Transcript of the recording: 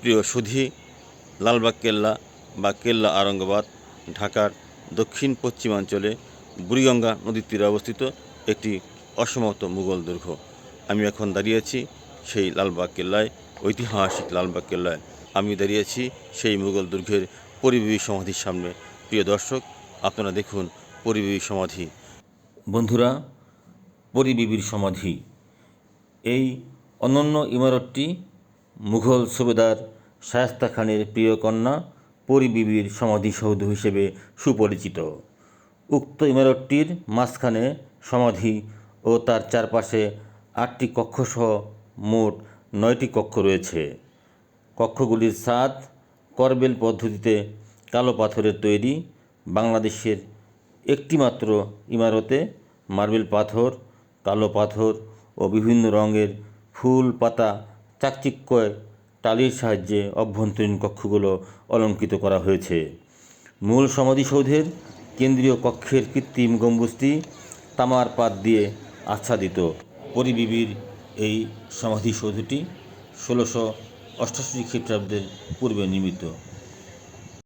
প্রিয় সুধী, লালবাগ কেল্লা বা কেল্লা আওরঙ্গাবাদ ঢাকার দক্ষিণ পশ্চিমাঞ্চলে বুড়িগঙ্গা নদীর তীরে অবস্থিত একটি অসমাপ্ত মুঘল দুর্গ। আমি এখন দাঁড়িয়েছি সেই লালবাগ কেল্লায়, ঐতিহাসিক লালবাগ কেল্লায়। আমি দাঁড়িয়েছি সেই মুঘল দুর্গের পরিবিবি সমাধির সামনে। প্রিয় দর্শক, আপনারা দেখুন পরিবিবি সমাধি। বন্ধুরা, পরিবিবির সমাধি, এই অনন্য ইমারতটি মুঘল সুবেদার শায়েস্তা খানের প্রিয় কন্যা পরিবিবির সমাধিসৌধ হিসেবে সুপরিচিত। উক্ত ইমারতটির মাঝখানে সমাধি ও তার চারপাশে 8টি কক্ষসহ মোট 9টি কক্ষ রয়েছে। কক্ষগুলির ছাদ করবেল পদ্ধতিতে কালো পাথরের তৈরি। বাংলাদেশের একটিমাত্র ইমারতে মার্বেল পাথর, কালো পাথর ও বিভিন্ন রঙের ফুল পাতা চাকচিক্য টালির সাহায্যে অভ্যন্তরীণ কক্ষগুলো অলঙ্কৃত করা হয়েছে। মূল সমাধিসৌধের কেন্দ্রীয় কক্ষের কৃত্রিম গম্বুজটি তামার পাত দিয়ে আচ্ছাদিত। পরিবিবির এই সমাধিসৌধটি 1688 খ্রিস্টাব্দের পূর্বে নির্মিত।